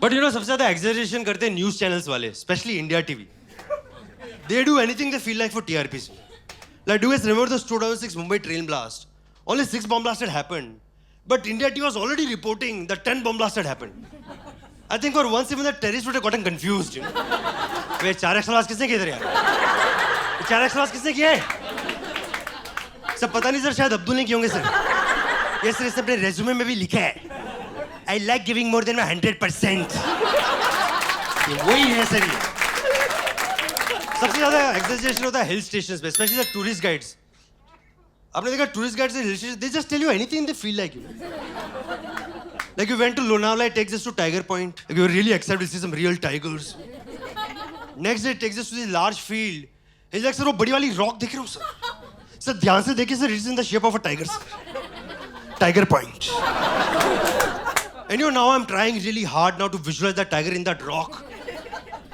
But you know सबसे ज्यादा exaggeration करते हैं न्यूज चैनल्स वाले, specially India TV. They do anything they feel like for TRPs. Like, do you guys remember the 2006 Mumbai train blast? Only 6 bomb blasts had happened. But India TV was already reporting that 10 bomb blasts had happened. I think for once even the terrorists would have gotten confused. You know? Way 4x आवाज किसने किया इधर यार? 4x आवाज किसने किया है? सब पता नहीं सर, शायद अब्दुल ने किए होंगे सर. ये सर इसने अपने रेज्यूमे में भी लिखा है. I like giving more than my 100%. ये वही है सर ये. सबसे ज्यादा एक्सैजरेशन होता है हिल स्टेशंस पे, स्पेशली द टूरिस्ट गाइड्स. आपने देखा tourist guides hill station, they just tell you anything they feel like. You like you went to Lonavala, it takes us to Tiger Point. Like, you really excited to see some real tigers. Next day it takes us to this large field. He's like, sir वो बड़ी वाली rock देख रहे हो sir? Sir ध्यान से देखिए sir, it's in the shape of a tiger. Tiger point. And you know, now I'm trying really hard now to visualize that tiger in that rock.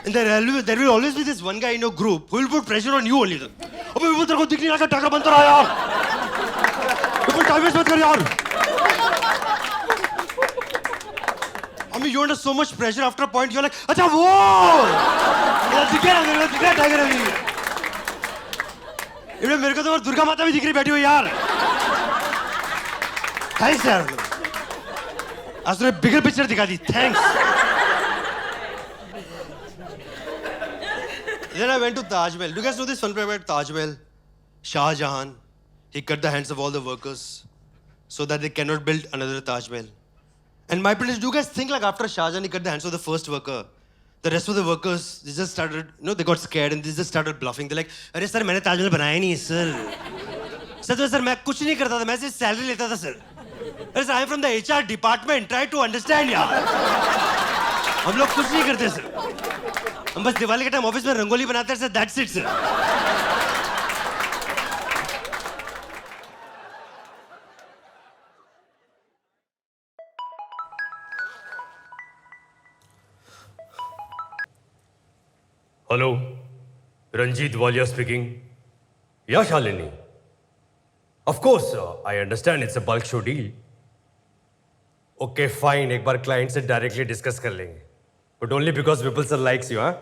And there will always be this one guy in your group who will put pressure on you only. अबे वो तेरे को दिख नहीं रहा, tiger बंद तो रहा यार. बिल्कुल टाइम वेस्ट मत कर यार. I mean, you're under so much pressure. After a point, you're like, अच्छा वो. दिख रहा टाइगर अभी. इधर मेरे को तो दुर्गा माता भी दिख रही बैठी हुई यार. Thanks यार. आज तूने बिगर पिक्चर दिखा दी. Thanks. Then I went to Taj Mahal. Do you guys know this fun fact about Taj Mahal? Shah Jahan, he cut the hands of all the workers so that they cannot build another Taj Mahal. And my point is, do you guys think like after Shah Jahan he cut the hands of the first worker, the rest of the workers, they just started, you know, they got scared and they just started bluffing. They're like, अरे sir मैंने ताज महल बनाया नहीं sir. Sir मैं कुछ नहीं करता था, मैं सिर्फ सैलरी लेता था सर. अरे sir, I am from the HR department. Try to understand यार. हम लोग कुछ नहीं करते सर. हम बस दिवाली के टाइम ऑफिस में रंगोली बनाते हैं sir. That's it sir. Hello, Ranjit Walia speaking. Yeah Shalini? Of course I understand it's a bulk show deal. Okay fine, एक बार क्लाइंट से डायरेक्टली डिस्कस कर लेंगे. But only because Vipul sir likes you. हाँ,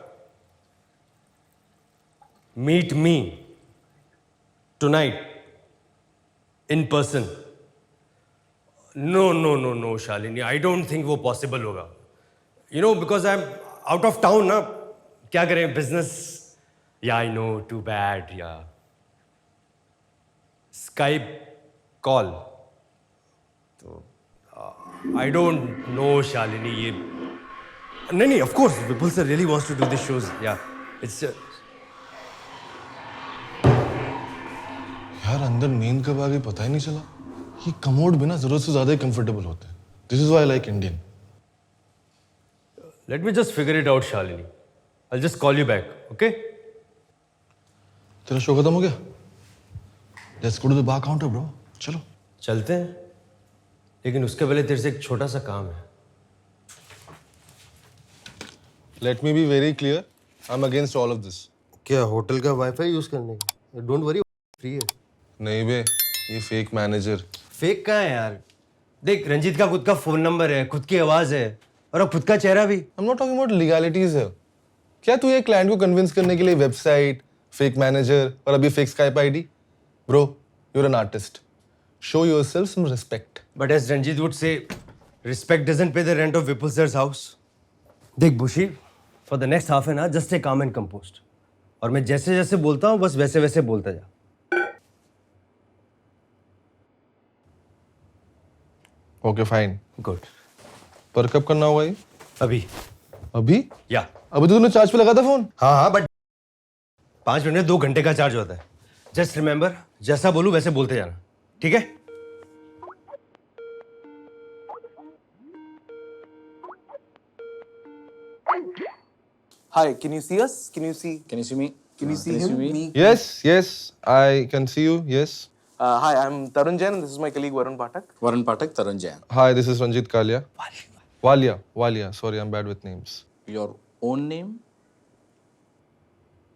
meet me tonight in person. No no no no Shalini, I don't think वो possible होगा. You know, because I am out of town ना. क्या करें, बिजनेस. या आई नो, टू बैड. या Skype call तो I don't know Shalini. ये नहीं, of course Vipul sir really wants to do this shows. या इट्स यार अंदर नींद कब आ गई पता ही नहीं चला. ये कमोड बिना जरूरत से ज्यादा ही कंफर्टेबल होते हैं. This is why I like Indian. Let me just figure it out Shalini. I just call you back. Okay, तेरा शो खत्म हो गया? Let's go to the bar counter bro. चलो चलते हैं, लेकिन उसके पहले तेरे से एक छोटा सा काम है. Let me be very clear, I am against all of this. क्या होटल का वाईफाई यूज करने का? डोंट वरी, फ्री है. नहीं बे, ये फेक मैनेजर. फेक कहाँ है यार? देख, रंजीत का खुद का फोन नंबर है, खुद की आवाज है और खुद का चेहरा भी. I am not talking about legalities है. क्या तू ये क्लाइंट को कन्विंस करने के लिए वेबसाइट, फेक मैनेजर और अभी fake Skype ID? Bro, you are an artist. Show yourself some respect. But as Ranjit would say, respect doesn't pay the rent of Vipul sir's house. देख बुशी, for the next half an hour, just stay calm and composed. और मैं जैसे जैसे बोलता हूँ बस वैसे वैसे बोलता जा. Okay fine. Good. पर कब करना होगा ये? अभी. अभी? या. अभी तो तूने चार्ज पे लगा था फोन. हाँ, बट 5 मिनट में 2 घंटे का चार्ज होता है. जस्ट रिमेंबर, जैसा बोलूँ वैसे बोलते जाना. ठीक है? Hi, can you see us? Can you see? Can you see me? Can you see him? Me? Yes, I can see you. Yes. Hi, I'm Tarun Jain and this is my colleague Varun Pathak. Varun Pathak, Tarun Jain. Hi, this is Ranjit Kalia. Walia. Sorry, I'm bad with names. Your own name?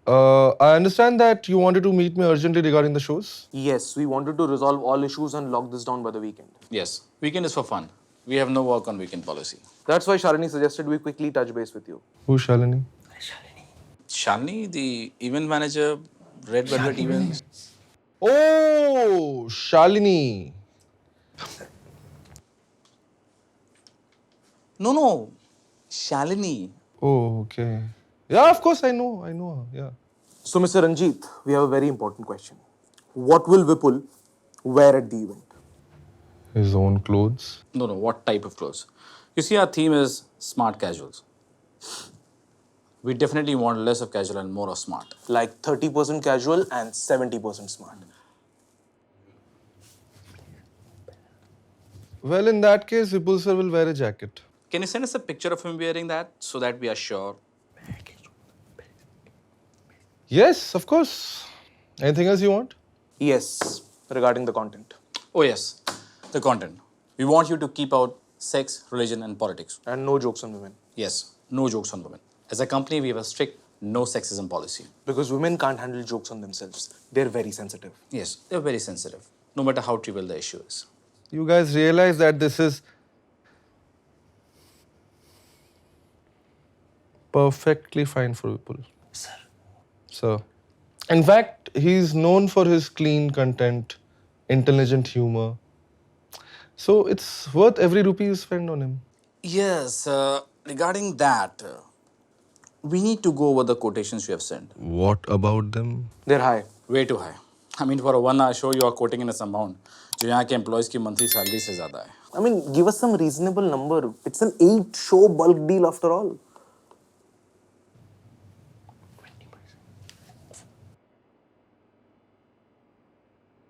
I understand that you wanted to meet me urgently regarding the shows. Yes, we wanted to resolve all issues and lock this down by the weekend. Yes. Weekend is for fun. We have no work on weekend policy. That's why Shalini suggested we quickly touch base with you. Who's Shalini? Shalini, the event manager, Red Velvet Events. Oh, Shalini. No. Shalini. Oh, okay. Yeah, of course I know her. Yeah. So, Mr. Ranjit, we have a very important question. What will Vipul wear at the event? His own clothes. No, what type of clothes? You see, our theme is smart casuals. We definitely want less of casual and more of smart. Like 30% casual and 70% smart. Well, in that case, Vipul sir will wear a jacket. Can you send us a picture of him wearing that so that we are sure? Yes, of course. Anything else you want? Yes, regarding the content. Oh, yes, the content. We want you to keep out sex, religion, and politics. And no jokes on women. Yes, no jokes on women. As a company, we have a strict no sexism policy. Because women can't handle jokes on themselves. They're very sensitive. Yes, they're very sensitive, no matter how trivial the issue is. You guys realize that this is perfectly fine for Vipul. Sir. In fact, he's known for his clean content, intelligent humor. So it's worth every rupee you spend on him. Yes, regarding that, we need to go over the quotations you have sent. What about them? They're high. Way too high. I mean, for a 1 hour show, you are quoting in a amount जो यहाँ के employees की monthly salary से ज़्यादा है. I mean, give us some reasonable number. It's an 8-show bulk deal after all.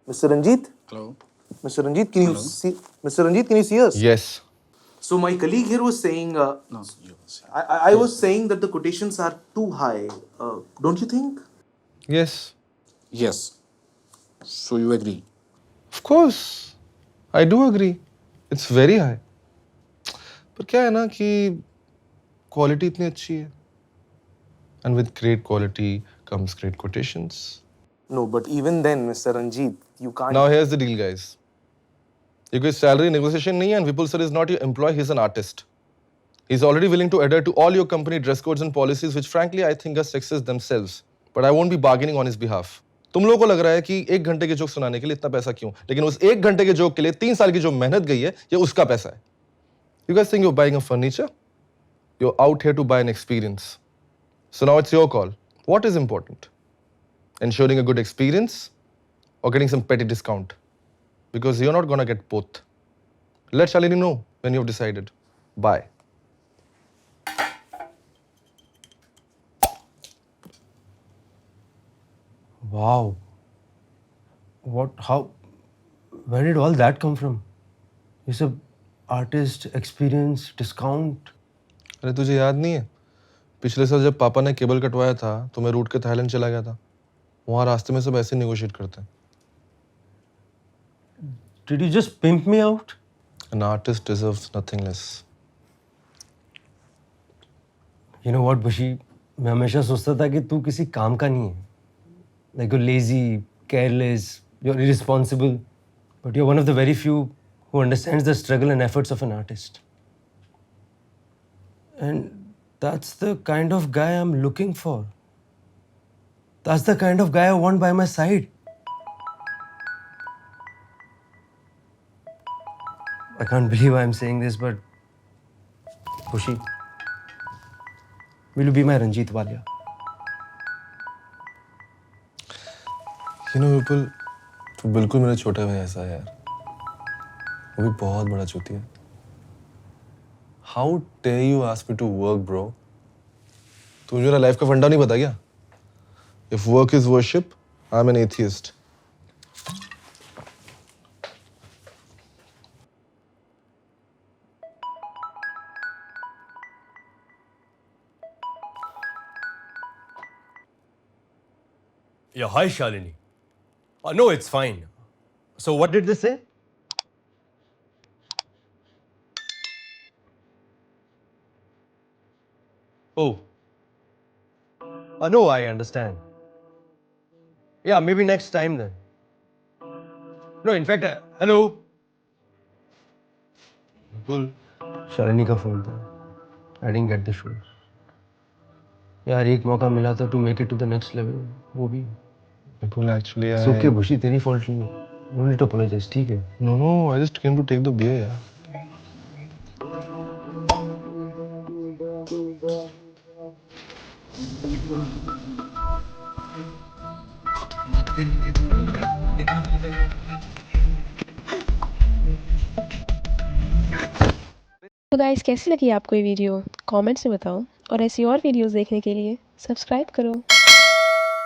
Mr. Ranjit? Hello? Mr. Ranjit, can you see? Mr. Ranjit, can you see us? Yes. So my colleague here was saying, No, you will see. I was saying that the quotations are too high. Don't you think? Yes. Yes. So you agree? Of course. I do agree. It's very high. पर क्या है ना कि quality इतनी अच्छी है. And with great quality comes great quotations. No, but even then, Mr. Ranjit, you can't. Now here's the deal, guys. ये कोई salary negotiation नहीं है and Vipul sir is not your employee, he's an artist. He's already willing to adhere to all your company dress codes and policies, which frankly I think are sexist themselves. But I won't be bargaining on his behalf. तुम लोगों को लग रहा है कि 1 घंटे के joke सुनाने के लिए इतना पैसा क्यों? लेकिन उस 1 घंटे के जोक के लिए 3 साल की जो मेहनत गई है, ये उसका पैसा है. You guys think you're buying a furniture? You're out here to buy an experience. So now it's your call. What is important? Ensuring a good experience or getting some petty discount? Because you're not gonna get both. Let Shalini know when you've decided. Bye. Wow. Where did all that come from? You said artist, experience, discount. अरे तुझे याद नहीं है पिछले साल जब पापा ने केबल कटवाया था तो मैं रूट के थाईलैंड चला गया था वहाँ रास्ते में सब ऐसे नेगोशिएट करते हैं. Did you just pimp me out? An artist deserves nothing less. You know what, Bushi? मैं हमेशा सोचता था कि तू किसी काम का नहीं है. Like you're lazy, careless, you're irresponsible. But you're one of the very few who understands the struggle and efforts of an artist. And that's the kind of guy I'm looking for. That's the kind of guy I want by my side. I can't believe I'm saying this, but Bushi, will you be my Ranjit Walia? You know, Vipul, तू बिल्कुल मेरा छोटा भाई ऐसा है यार. वो भी बहुत बड़ा चूतिया. How dare you ask me to work, bro? तू मुझे मेरा लाइफ का फंडा नहीं पता क्या? If work is worship, I'm an atheist. Yeah, hi Shalini. No, it's fine. So what did they say? Oh. No, I understand. Yeah, maybe next time then. No, in fact, hello. बोल। शालिनी का phone था। I didn't get the show. यार एक मौका मिला था to make it to the next level, वो भी विपुल एक्चुअली इट्स ओके बुशी, तेरी फॉल्ट नहीं है। नो नीड टू अपोलोजाइज, ठीक है? No, I just came to take the beer, यार। तो गाइस कैसी लगी आपको ये वीडियो कमेंट्स में बताओ और ऐसी और वीडियोस देखने के लिए सब्सक्राइब करो।